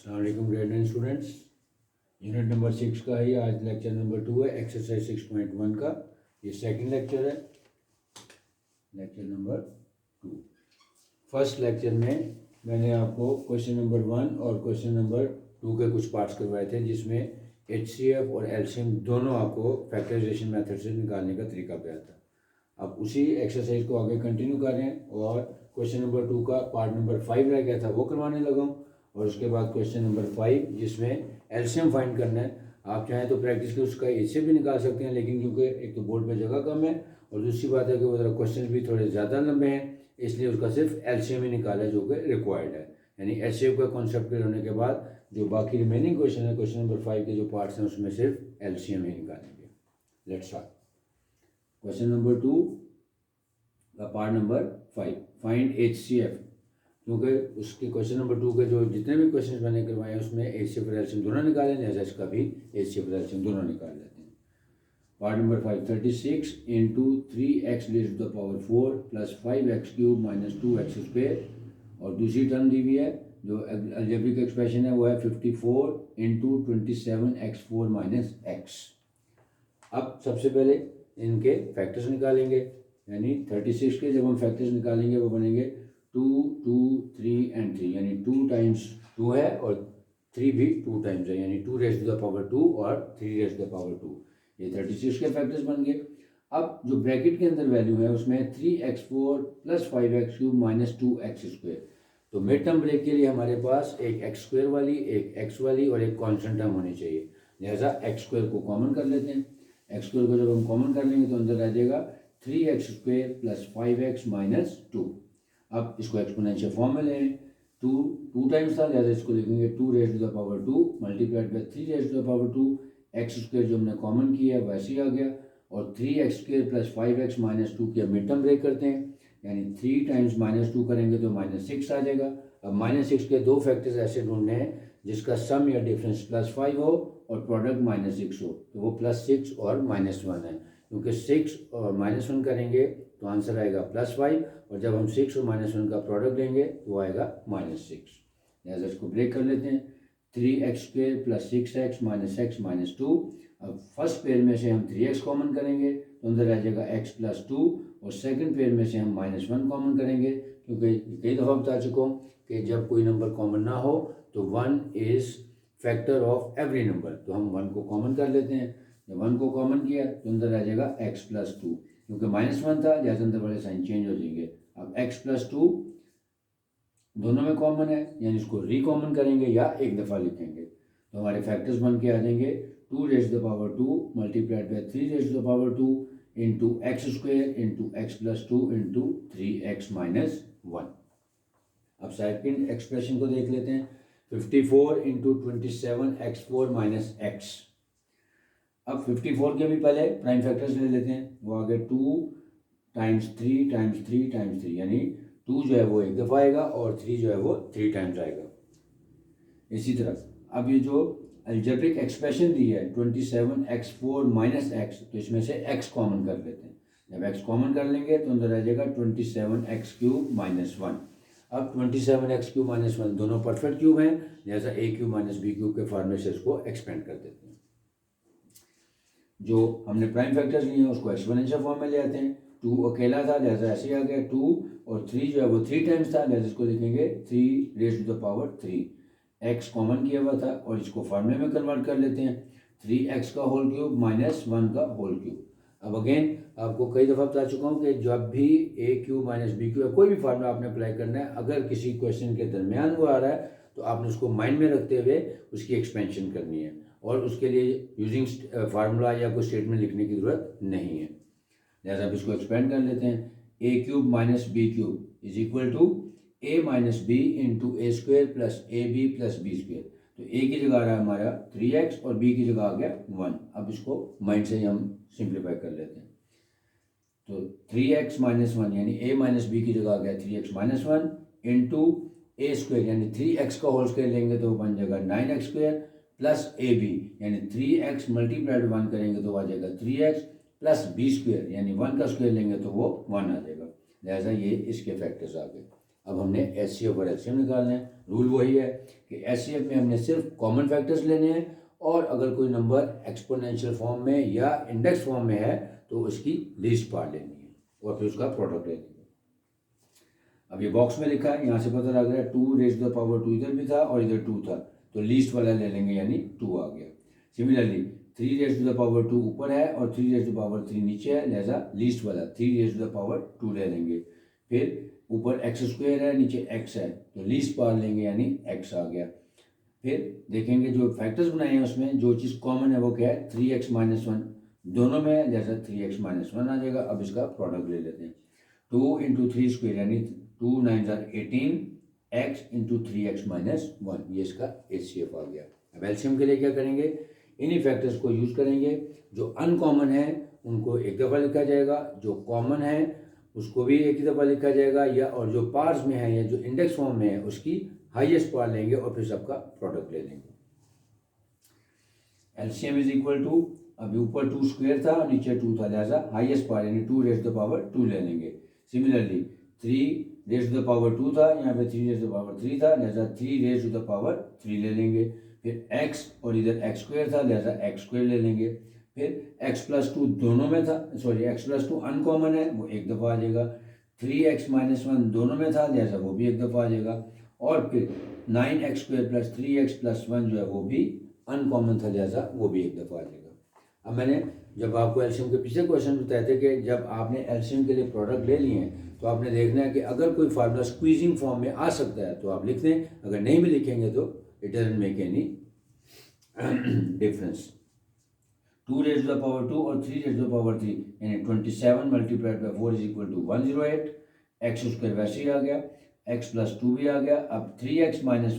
अस्सलाम वालेकुम grade 9 students. Unit number 6 का है, आज लेक्चर नंबर 2 है, एक्सरसाइज 6.1 का। ये सेकंड लेक्चर है, लेक्चर नंबर 2। फर्स्ट लेक्चर में मैंने आपको क्वेश्चन नंबर 1 और क्वेश्चन नंबर 2 के कुछ पार्ट्स करवाए थे, जिसमें HCF और LCM दोनों आपको फैक्टराइजेशन मेथड से निकालने का तरीका बताया था। अब उसी एक्सरसाइज को आगे कंटिन्यू कर रहे हैं और क्वेश्चन नंबर 2 का पार्ट नंबर 5 रह गया था, वो करवाने लगा हूँ। और उसके बाद क्वेश्चन नंबर 5 जिसमें एलसीएम फाइंड करना है। आप चाहें तो प्रैक्टिस के उसका HCF भी निकाल सकते हैं, लेकिन क्योंकि एक तो बोर्ड पे जगह कम है और दूसरी बात है कि वो ज़रा क्वेश्चन भी थोड़े ज़्यादा लंबे हैं, इसलिए उसका सिर्फ एलसीएम ही निकाला जो कि रिक्वायर्ड है। यानी HCF का कॉन्सेप्ट क्लियर होने के बाद जो बाकी रिमेनिंग क्वेश्चन है, क्वेश्चन नंबर 5 के जो पार्ट्स हैं, उसमें सिर्फ एलसीएम ही निकालेंगे। Let's start. क्वेश्चन नंबर 2 का पार्ट नंबर 5, फाइंड HCF। क्योंकि उसके क्वेश्चन नंबर 2 के जो जितने भी क्वेश्चन मैंने करवाए हैं उसमें HCF और LCM दोनों निकाले, लिहाजा इसका भी HCF और LCM दोनों निकाल लेते हैं। Part number 5, 36 into 3x raise to the power 4 plus 5x cube minus 2x square, और दूसरी टर्म दी हुई है जो अलजेब्रिक एक्सप्रेशन है वो है 54 इंटू 27x4 माइनस x। अब सबसे पहले इनके फैक्टर्स निकालेंगे, यानी 36 के जब हम फैक्टर्स निकालेंगे वो बनेंगे 2, 2, 3 एंड 3, यानी 2 टाइम्स 2 है और 3 भी 2 टाइम्स है, यानी 2 रेज़ टू द पावर 2 और 3 रेज़ टू द पावर 2। ये 36 के फैक्टर्स बन गए। अब जो ब्रैकेट के अंदर वैल्यू है उसमें 3x4 plus 5x cube minus 2x square. तो मिड टर्म ब्रेक के लिए हमारे पास एक x स्क्वायर वाली, एक x वाली और एक कॉन्स्टेंट टर्म होनी चाहिए, लिहाजा x स्क्वायर को कॉमन कर लेते हैं। x स्क्वायर को जब हम कॉमन कर लेंगे तो अंदर रह जाएगा 3x square plus 5x minus 2। अब इसको एक्सपोनेंशियल फॉर्म में लें, 2 टाइम्स था, लिहाजा इसको लिखेंगे 2 raise to the power 2 multiplied by 3 raise to the power 2। x square जो हमने कॉमन किया है वैसे ही आ गया, और 3x square plus 5x minus 2 की मिड टर्म ब्रेक करते हैं, यानी 3 टाइम्स माइनस 2 करेंगे तो माइनस 6 आ जाएगा। अब माइनस 6 के दो फैक्टर्स ऐसे ढूंढने हैं जिसका सम या डिफरेंस प्लस 5 हो और प्रोडक्ट माइनस 6 हो, तो वो प्लस 6 और माइनस 1 है। क्योंकि 6 और माइनस 1 करेंगे तो आंसर आएगा प्लस 5, और जब हम 6 और माइनस 1 का प्रोडक्ट लेंगे तो आएगा माइनस 6। लिहाजा इसको ब्रेक कर लेते हैं, 3x square plus 6x minus x minus 2। अब फर्स्ट पेयर में से हम 3x कॉमन करेंगे तो अंदर आ जाएगा x प्लस 2, और सेकंड पेयर में से हम माइनस 1 कॉमन करेंगे, क्योंकि कई दफ़ा बता चुका हूँ कि जब कोई नंबर कॉमन ना हो तो 1 is factor of every number, तो हम 1 को कॉमन कर लेते हैं। जब 1 को कॉमन किया तो अंदर आ जाएगा x प्लस 2, क्योंकि माइनस 1 था लिहाजा अंदर वाले साइन चेंज हो जाएंगे। अब x प्लस 2 दोनों में कॉमन है, यानी इसको रिकॉमन करेंगे या एक दफ़ा लिखेंगे, तो हमारे फैक्टर्स बन के आ जाएंगे 2 raise to the power 2 multiplied by 3 raise to the power 2 into X square into X plus 2 into 3x minus 1। अब सेकंड एक्सप्रेशन को देख लेते हैं, 54 इंटू 27x4 माइनस x। अब 54 के भी पहले प्राइम फैक्टर्स ले लेते हैं, वो आ गए 2 टाइम्स 3 टाइम्स 3 टाइम्स 3, यानी 2 जो है वो एक दफ़ा आएगा और 3 जो है वो 3 टाइम्स आएगा। इसी तरह अब ये जो अलजेब्रिक एक्सप्रेशन दी है 27x4 माइनस x, तो इसमें से x कॉमन कर लेते हैं। जब x कॉमन कर लेंगे तो अंदर आ जाएगा 27x क्यूब माइनस 1। अब 27x क्यूब माइनस 1 दोनों परफेक्ट क्यूब हैं, लिहाजा a cube minus b cube के फॉर्मूले से इसको एक्सपेंड कर देते हैं। जो हमने प्राइम फैक्टर्स लिए हैं उसको एक्सपोनेंशियल फॉर्म में ले आते हैं। 2 अकेला था लिहाजा ऐसे ही आ गया 2, और 3 जो है वो 3 टाइम्स था, लिहाजा इसको लिखेंगे 3 raise to the power 3। x common किया हुआ था और इसको फार्मूले में कन्वर्ट कर लेते हैं, 3x का होल क्यूब माइनस 1 का होल क्यूब। अब अगेन आपको कई दफ़ा बता चुका हूँ कि जब भी a cube minus B cube कोई भी फार्मूला आपने अप्लाई करना है, अगर किसी क्वेश्चन के दरमियान वो आ रहा है तो आपने उसको माइंड में रखते हुए उसकी एक्सपेंशन करनी है, और उसके लिए यूजिंग फार्मूला या कोई स्टेटमेंट लिखने की ज़रूरत नहीं है। लिहाजा आप इसको एक्सपेंड कर लेते हैं, a cube minus B cube is equal to a minus B into A square plus A B plus B square. तो a की जगह आ रहा है हमारा 3x और b की जगह आ गया 1। अब इसको माइंड से ही हम सिंप्लीफाई कर लेते हैं, तो 3x माइनस 1 यानी a माइनस बी की जगह आ गया 3x minus 1 into A square, यानी 3x का होल स्क्वायर लेंगे तो बन जाएगा 9x square plus A B, यानी 3x मल्टीप्लाइड 1 करेंगे तो आ जाएगा 3x प्लस बी स्क्वायर, यानी 1 का स्क्वायर लेंगे तो वो 1 आ जाएगा। लिहाजा ये इसके फैक्टर्स आ गए। अब हमने HCF और LCM निकालना है। रूल वही है कि HCF में हमने सिर्फ कॉमन फैक्टर्स लेने हैं और अगर कोई नंबर एक्सपोनेंशियल फॉर्म में या इंडेक्स फॉर्म में है तो उसकी लीस्ट पार्ट लेनी है और फिर उसका प्रोडक्ट लेनी है। अब ये बॉक्स में लिखा है, यहाँ से पता लग रहा है 2 रेज़ टू द पावर 2 इधर भी था और इधर 2 था, तो लीस्ट वाला ले लेंगे यानी 2 आ गया। Similarly 3 raise to the power 2 ऊपर है और 3 रेज़ टू द पावर 3 नीचे है, लिहाजा लीस्ट वाला 3 रेज़ टू द पावर 2 ले लेंगे। फिर ऊपर एक्स स्क्वायर है, नीचे एक्स है, तो लीस्ट पार्ट लेंगे यानी एक्स आ गया। फिर देखेंगे जो फैक्टर्स बनाए हैं उसमें जो चीज़ कॉमन है वो क्या है, 3x - 1 दोनों में है, जैसा 3x - 1 आ जाएगा। अब इसका प्रोडक्ट ले लेते हैं, 2 × 3 स्क्वायर यानी 2 × 9 = 18 x × 3x - 1, ये इसका HCF आ गया। अब एलसीएम के लिए क्या करेंगे, इन्हीं फैक्टर्स को यूज़ करेंगे। जो अनकॉमन है उनको एक दफ़ा लिखा जाएगा, जो कॉमन है उसको भी एक ही दफ़ा लिखा जाएगा, या और जो पार्ट्स में है या जो इंडेक्स फॉर्म में है उसकी हाईएस्ट पार्ट लेंगे और फिर सबका प्रोडक्ट ले लेंगे। एलसीएम इज इक्वल टू, अभी ऊपर 2 स्क्वायर था और नीचे 2 था, लिहाजा हाईएस्ट पार्ट यानी 2 रेज़ टू द पावर 2 ले लेंगे। Similarly 3 raise to the power 2 था, यहाँ पे 3 रेज़ टू द पावर 3 था, लिहाजा 3 रेज़ टू द पावर 3 ले लेंगे। फिर x और इधर x स्क्वायर था, लिहाजा x स्क्वायर ले लेंगे। फिर x + 2 दोनों में था, सॉरी x + 2 अनकॉमन है, वो एक दफ़ा आ जाएगा। 3x - 1 दोनों में था, लिहाजा वो भी एक दफ़ा आ जाएगा। और फिर 9x² + 3x + 1 जो है वो भी अनकॉमन था, लिहाजा वो भी एक दफ़ा आ जाएगा। अब मैंने जब आपको एलसीएम के पिछले क्वेश्चन बताए थे कि जब आपने एलसीएम के लिए प्रोडक्ट ले लिए हैं तो आपने देखना है कि अगर कोई फार्मूला स्क्वीजिंग फॉर्म में आ सकता है तो आप लिख दें, अगर नहीं भी लिखेंगे तो it doesn't make any difference. 2 raise to the power 2 और 3 रेज़ टू द पावर 3 यानी 27 × 4 = 108। एक्स स्क्वायर वैसे ही आ गया, x + 2 भी आ गया। अब 3x - 1 ×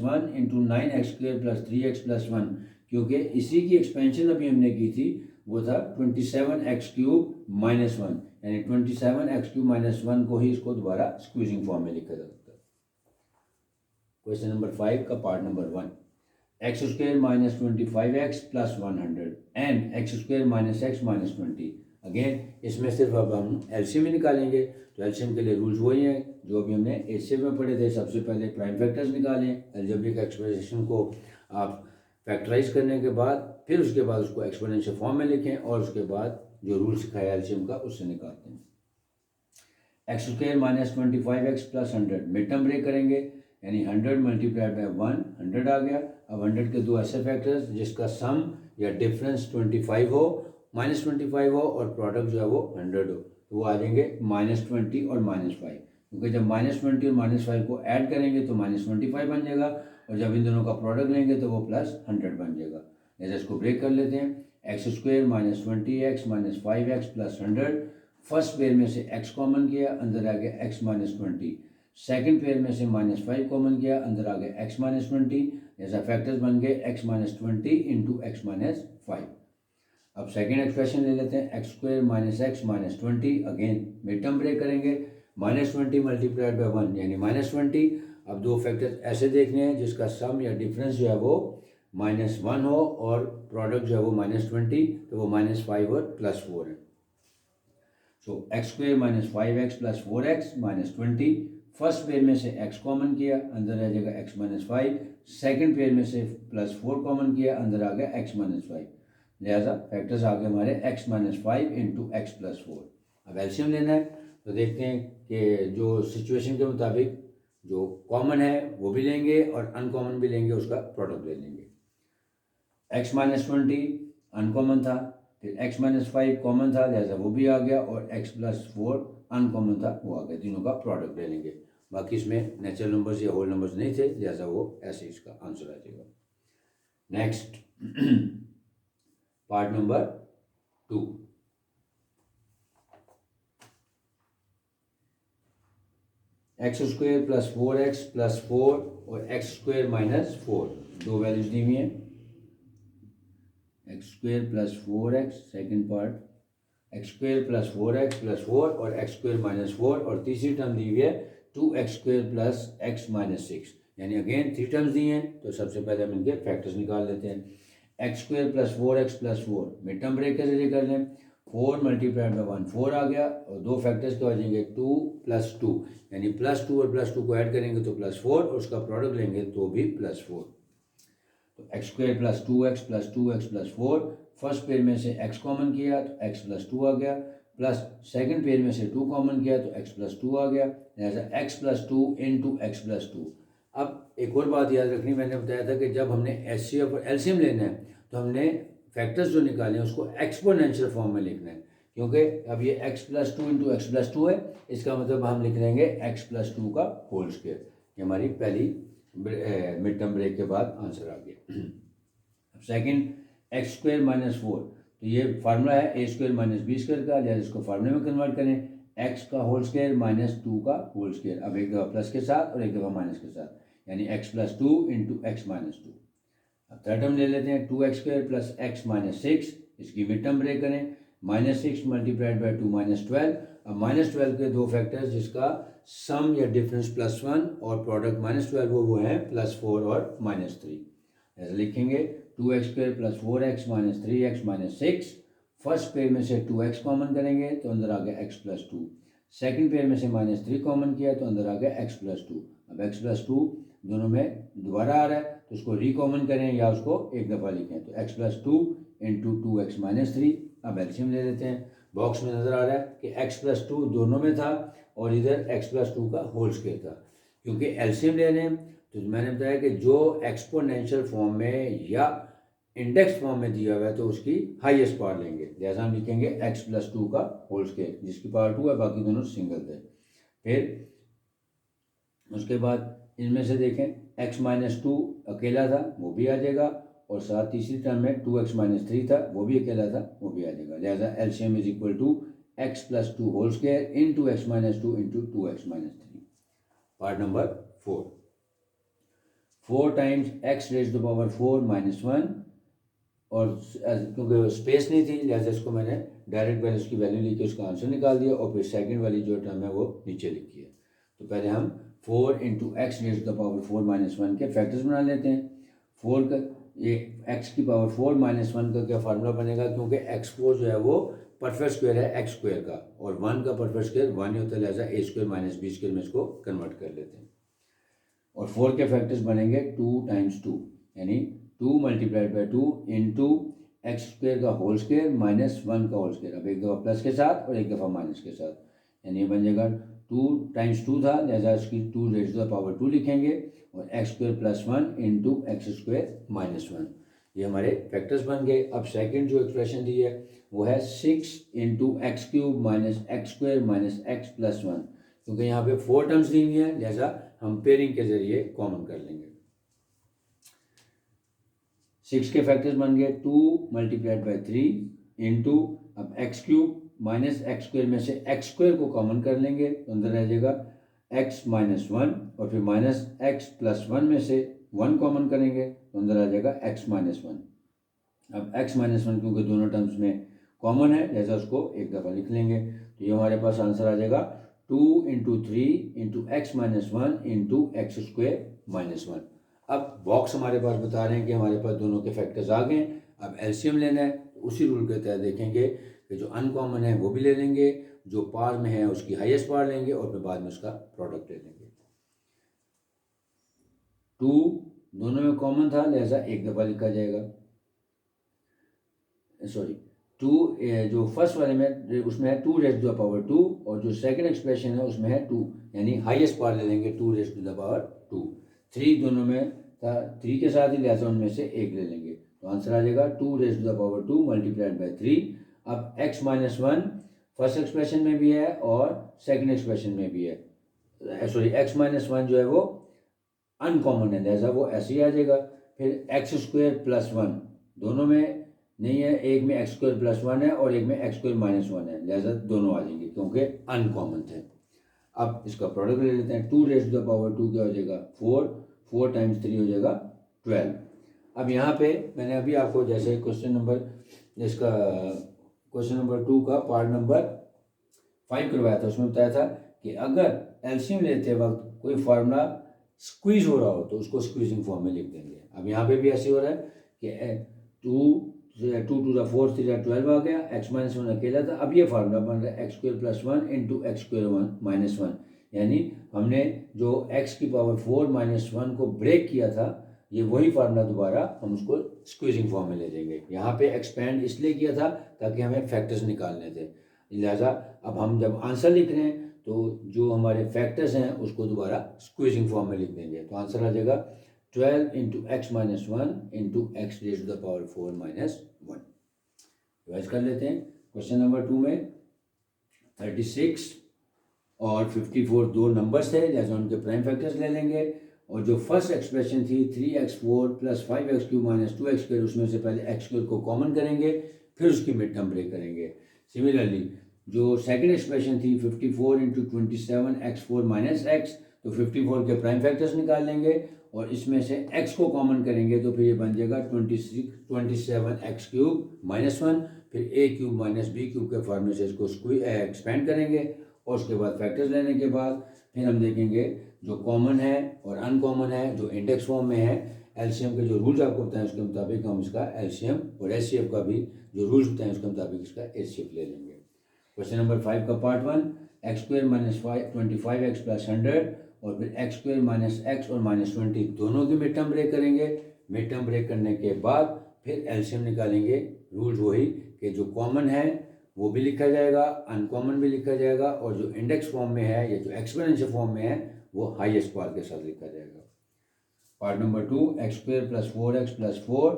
9x² + 3x + 1, क्योंकि इसी की एक्सपेंशन अभी हमने की थी, वो था 27x³ - 1, यानी 27x³ - 1 को ही इसको दोबारा स्क्वीजिंग फॉर्म में लिखा जा सकता है। क्वेश्चन नंबर 5 का part number 1, x² - 25x + 100 and x² - x - 20। Again इसमें सिर्फ अब हम एलसीएम ही निकालेंगे, तो एलसीएम के लिए रूल्स वही हैं जो अभी हमने एचसीएफ में पढ़े थे। सबसे पहले प्राइम फैक्टर्स निकालें, अलजेब्रिक एक्सप्रेशन को आप फैक्टराइज करने के बाद फिर उसके बाद उसको एक्सपोनेंशियल फॉर्म में लिखें और उसके बाद जो रूल सिखाया एलसीएम का उससे निकालते हैं। x² - 25x + 100 mid term break करेंगे, यानी 100 × 1 100 आ गया। अब 100 के दो ऐसे फैक्टर्स जिसका सम या डिफरेंस 25 हो, -25 हो और प्रोडक्ट जो है वो 100 हो, तो वो आ जाएंगे -20 और -5, क्योंकि जब -20 और -5 को ऐड करेंगे तो -25 बन जाएगा और जब इन दोनों का प्रोडक्ट लेंगे तो वो +100 बन जाएगा। जैसे इसको ब्रेक कर लेते हैं, x² - 20x - 5x + 100। First pair में से x कॉमन किया, अंदर आ गया x - 20। सेकंड पेयर में से -5 कॉमन किया, अंदर आ गया x - 20। जैसा फैक्टर्स बन गए x - 20 × x - 5। अब सेकंड एक्सप्रेशन ले लेते हैं, x² - x - 20। Again mid term break करेंगे, -20 × 1 यानी -20। अब दो फैक्टर्स ऐसे देखने हैं जिसका सम या डिफरेंस जो है वो -1 हो और प्रोडक्ट जो है वो -20, तो वो -5 और +4 है। सो x² - 5x + 4x - 20। First pair में से x कॉमन किया, अंदर आ जाएगा x - 5। सेकंड पेयर में से +4 कॉमन किया, अंदर आ गया x - 5। लिहाजा फैक्टर्स आ गए हमारे x - 5 × x + 4। अब एलसीएम लेना है, तो देखते हैं कि जो सिचुएशन के मुताबिक जो कॉमन है वो भी लेंगे और अनकॉमन भी लेंगे, उसका प्रोडक्ट ले लेंगे। x - 20 अनकॉमन था, फिर x - 5 कॉमन था, लिहाजा वो भी आ गया, और x + 4 अनकॉमन था, वो आ गया। तीनों का प्रोडक्ट ले लेंगे। बाकी इसमें नेचुरल नंबर्स या होल नंबर्स नहीं थे, लिहाजा वो ऐसे इसका आंसर आ जाएगा। Next part number 2, x² + 4x + 4 और x² - 4 दो वैल्यूज दी हुई हैं। x² + 4x second part, x² + 4x + 4 और x² - 4, और तीसरी टर्म दी हुई है 2x² + x - 6, यानी अगेन 3 टर्म्स दी हैं। तो सबसे पहले हम इनके फैक्टर्स निकाल लेते हैं। x² + 4x + 4 mid term break के जरिए कर लें, 4 मल्टीप्लाइड बाई 1 4 आ गया, और दो फैक्टर्स क्या हो जाएंगे 2 + 2, यानी +2 और +2 को ऐड करेंगे तो +4, और उसका प्रोडक्ट लेंगे तो भी +4। तो x² + 2x + 2x + 4, first pair में से x कॉमन किया तो x + 2 आ गया, प्लस सेकंड पेयर में से 2 कॉमन किया तो x + 2 आ गया, लिहाजा x + 2 × x + 2। अब एक और बात याद रखनी, मैंने बताया था कि जब हमने HCF और LCM लेना है तो हमने फैक्टर्स जो निकाले हैं उसको एक्सपोनेंशियल फॉर्म में लिखना है, क्योंकि अब ये x + 2 × x + 2 है, इसका मतलब हम लिख लेंगे x + 2 का होल स्क्वायर। ये हमारी पहली मिड टर्म ब्रेक के बाद आंसर आ गया। अब सेकंड x² - 4, तो ये फार्मूला है a² - b² का, लिहाजा इसको फार्मूले में कन्वर्ट करें, x का होल स्क्वायर - 2 का होल स्क्वायर, अब एक दफ़ा प्लस के साथ और एक दफ़ा माइनस के साथ, यानी x + 2 × x - 2। अब थर्ड टर्म ले लेते हैं 2x² + x - 6, इसकी मिड टर्म ब्रेक करें, -6 × 2 -12। अब -12 के दो फैक्टर्स जिसका सम या डिफरेंस +1 और प्रोडक्ट -12 वो है +4 और -3, ऐसे लिखेंगे 2x² + 4x - 3x - 6, first pair में से 2x कॉमन करेंगे तो अंदर आ गया x + 2, सेकंड पेयर में से -3 कॉमन किया तो अंदर आ गया x + 2। अब x + 2 दोनों में दोबारा आ रहा है तो उसको रिकॉमन करें या उसको एक दफ़ा लिखें, तो x + 2 × 2x - 3। अब एलसीएम ले लेते हैं, बॉक्स में नज़र आ रहा है कि x + 2 दोनों में था और इधर x + 2 का होल स्क्वायर था, क्योंकि एलसीएम ले लें तो मैंने बताया कि जो एक्सपोनेंशियल फॉर्म में या इंडेक्स फॉर्म में दिया हुआ है तो उसकी हाईएस्ट पावर लेंगे, जैसा हम लिखेंगे x + 2 का होल स्क्वायर, जिसकी पावर 2 है, बाकी दोनों सिंगल थे। फिर उसके बाद इनमें से देखें x - 2 अकेला था वो भी आ जाएगा, और साथ तीसरी टर्म में 2x - 3 था वो भी अकेला था वो भी आ जाएगा, लिहाजा LCM = x + 2 whole square × x - 2 × 2x - 3। Part number 4, 4 times x⁻⁴ - 1, और क्योंकि स्पेस नहीं थी लिहाजा इसको मैंने डायरेक्ट वैल्यूज की वैल्यू लिखी उसका आंसर निकाल दिया, और फिर सेकंड वाली जो टर्म है वो नीचे लिखी है। तो पहले हम 4 × x⁻⁴ - 1 के फैक्टर्स बना लेते हैं। 4 का ये x⁻⁴ - 1 का क्या फार्मूला बनेगा, क्योंकि x4 जो है वो परफेक्ट स्क्वायर है x² का, और 1 का परफेक्ट स्क्वायर 1 ही होता है, लिहाजा a² - b² में इसको कन्वर्ट कर लेते हैं। और 4 के फैक्टर्स बनेंगे 2 × 2, यानी 2 × 2 × x² का होल स्क्वायर -1 का होल स्क्वायर, अब एक दफ़ा प्लस के साथ और एक दफ़ा माइनस के साथ, यानी ये बन जाएगा 2 × 2 था, लिहाजा इसकी 2⁻² लिखेंगे, और x² + 1 × x² - 1, ये हमारे फैक्टर्स बन गए। अब सेकंड जो एक्सप्रेशन दी है वो है 6 × x³ - x² - x + 1, क्योंकि यहाँ पे 4 टर्म्स दी हुई हैं, लिहाजा हम पेयरिंग के जरिए कॉमन कर लेंगे। 6 के फैक्टर्स बन गए 2 × 3 × अब x³ - x² में से x² को कॉमन कर लेंगे तो अंदर रह जाएगा x - 1, और फिर -x + 1 में से 1 कॉमन करेंगे तो अंदर आ जाएगा x - 1। अब x - 1 क्योंकि दोनों टर्म्स में कॉमन है लिहाजा उसको एक दफ़ा लिख लेंगे, तो ये हमारे पास आंसर आ जाएगा 2 × 3 × x - 1 × x² - 1। अब बॉक्स हमारे पास बता रहे हैं कि हमारे पास दोनों के फैक्टर्स आ गए हैं, अब एलसीएम लेना है तो उसी रूल के तहत देखेंगे कि जो अनकॉमन है वो भी ले लेंगे, जो पावर में है उसकी हाईएस्ट पावर लेंगे, और फिर बाद में उसका प्रोडक्ट ले लेंगे। 2 दोनों में कॉमन था लिहाजा एक दफ़ा लिखा जाएगा, सॉरी 2 जो फर्स्ट वाले में उसमें है 2⁻², और जो सेकंड एक्सप्रेशन है उसमें है 2, यानी हाईएस्ट पावर ले लेंगे 2⁻²। 3 दोनों में था 3 के साथ ही, लिहाजा उनमें से एक ले लेंगे, तो आंसर आ जाएगा 2⁻² × 3। अब x - 1 फर्स्ट एक्सप्रेशन में भी है और सेकंड एक्सप्रेशन में भी है, सॉरी x - 1 जो है वो अनकॉमन है लिहाजा वो ऐसे ही आ जाएगा। फिर x² + 1 दोनों में नहीं है, एक में x² + 1 है और एक में x² - 1 है, लिहाजा दोनों आ जाएंगे क्योंकि अनकॉमन थे। अब इसका प्रोडक्ट ले लेते हैं, 2⁻² क्या हो जाएगा 4, 4 × 3 हो जाएगा 12। अब यहाँ पे मैंने अभी आपको जैसे क्वेश्चन नंबर 2 का पार्ट नंबर 5 करवाया था, उसमें बताया था कि अगर एलसीएम लेते वक्त कोई फार्मूला स्क्वीज हो रहा हो तो उसको स्क्वीजिंग फॉर्म में लिख देंगे। अब यहाँ पे भी ऐसे हो रहा है कि 2 2 टू द फोर्थ 3 12 आ गया, x माइनस वन अकेला था। अब ये फार्मूला बन रहा है x square plus one into x square one minus one, यानी हमने जो x की पावर 4 माइनस वन को ब्रेक किया था, ये वही फार्मूला दोबारा हम उसको स्क्वीजिंग फॉर्म में ले जाएंगे। यहाँ पे एक्सपेंड इसलिए किया था ताकि हमें फैक्टर्स निकालने थे, लिहाजा अब हम जब आंसर लिख रहे हैं तो जो हमारे फैक्टर्स हैं उसको दोबारा स्क्वीजिंग फॉर्म में लिख देंगे। तो आंसर आ जाएगा 12 into X minus one into X raise to the power 4 minus one. Revise कर लेते हैं। क्वेश्चन नंबर 2 में 36 और 54 दो नंबर्स थे, जैसे उनके प्राइम फैक्टर्स ले लेंगे और जो फर्स्ट एक्सप्रेशन थी 3x4 plus 5x3 minus 2x2, उसमें से पहले x2 को कॉमन करेंगे, फिर उसकी मिड टर्म ब्रेक करेंगे। सिमिलरली जो सेकंड एक्सप्रेशन थी 54 इंटू 27x4 माइनस x, तो 54 के प्राइम फैक्टर्स निकाल लेंगे और इसमें से x को कॉमन करेंगे तो फिर ये बन जाएगा 27x³ माइनस वन, फिर a³ माइनस b³ के फॉर्मूले से इसको एक्सपेंड करेंगे और उसके बाद फैक्टर्स लेने के बाद फिर हम देखेंगे जो कॉमन है और अनकॉमन है, जो इंडेक्स फॉर्म में है, एलसीएम के जो रूल्स आपको बताएं उसके मुताबिक हम इसका एलसीएम और एचसीएफ का भी जो रूल्स बताएं उसके मुताबिक इसका एचसीएफ ले लेंगे। क्वेश्चन नंबर 5 का part 1, x square minus 25x plus 100 और फिर एक्स स्क्वेयर माइनस एक्स और माइनस 20 दोनों की मिड टर्म ब्रेक करेंगे। मिड टर्म ब्रेक करने के बाद फिर एलसीएम निकालेंगे। रूल्स वही कि जो कॉमन है वो भी लिखा जाएगा, अनकॉमन भी लिखा जाएगा और जो इंडेक्स फॉर्म में है या जो एक्सपोनेंशियल फॉर्म में है वो हाईएस्ट पावर के साथ लिखा जाएगा। Part number 2, x square plus 4x plus 4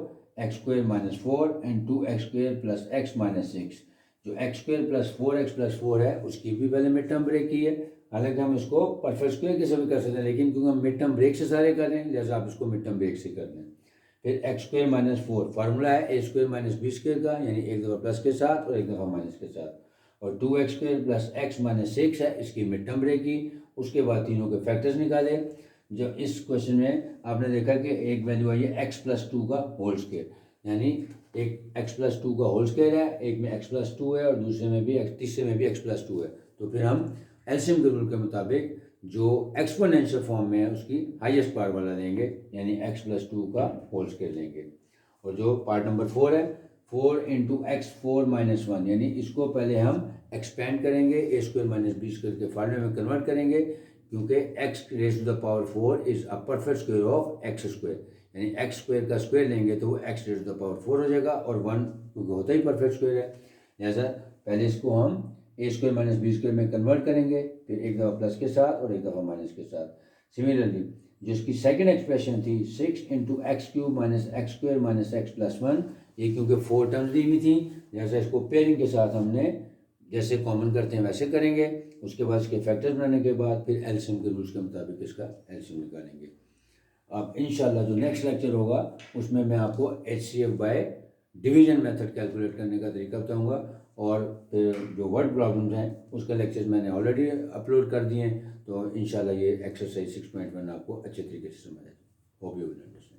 x square minus 4 and 2x square plus x minus 6। जो x square plus 4x plus 4 है उसकी भी पहले मिड टर्म ब्रेक की है। हालांकि हम इसको परफेक्ट स्क्वेयर कैसे भी कर सकते हैं, लेकिन क्योंकि हम मिड टर्म ब्रेक से सारे कर रहे हैं जैसे आप इसको मिड टर्म ब्रेक से कर लें। फिर एक्स स्क्वेयर माइनस 4 फार्मूला है ए स्क्वेयर माइनस बी स्क्वेयर का, यानी एक दफ़ा प्लस के साथ और एक दफ़ा माइनस के साथ, और 2x square plus x minus 6 है, इसकी मिड टर्म ब्रेक की। उसके बाद तीनों के फैक्टर्स निकाले। जो इस क्वेश्चन में आपने देखा कि एक वैल्यू आई है x प्लस 2 का होल स्क्वेयर, यानी एक x प्लस 2 का होल स्क्वेयर है, एक में x प्लस 2 है और दूसरे में भी तीसरे में भी x प्लस 2 है। तो फिर हम एलसीएम के रूल के मुताबिक जो एक्सपोनेंशियल फॉर्म में है उसकी हाईएस्ट पावर वाला लेंगे, यानी x प्लस 2 का होल स्क्वेयर लेंगे। और जो पार्ट नंबर 4 है 4 इंटू एक्स 4 माइनस 1, यानी इसको पहले हम एक्सपेंड करेंगे, A square minus B square के फॉर्मूले में कन्वर्ट करेंगे, क्योंकि x raise to the power 4 is a perfect square of X square, यानी एक्स स्क्वायर का स्क्वायर लेंगे तो वो x raise to the power 4 हो जाएगा और 1 क्योंकि होता ही परफेक्ट स्क्वायर है। लिहाजा पहले इसको हम ए स्क्वायर माइनस बी स्क्वायर में कन्वर्ट करेंगे, फिर एक दफ़ा प्लस के साथ और एक दफ़ा माइनस के साथ। सिमिलरली जिसकी सेकंड एक्सप्रेशन थी 6 into x³ minus x square minus x plus 1, ये क्योंकि 4 टर्म्स दी हुई थी, जैसा इसको पेयरिंग के साथ हमने जैसे कॉमन करते हैं वैसे करेंगे। उसके बाद इसके फैक्टर्स बनाने के बाद फिर एलसीएम के रूल्स के मुताबिक इसका एलसीएम निकालेंगे। अब इंशाल्लाह जो नेक्स्ट लेक्चर होगा उसमें मैं आपको HCF by division method calculate करने का तरीका बताऊंगा, और फिर जो वर्ड प्रॉब्लम्स हैं उसका लेक्चर्स मैंने ऑलरेडी अपलोड कर दिए हैं। तो इंशाल्लाह ये एक्सरसाइज 6.1 आपको अच्छे तरीके से समझ आए। Hope you will understand.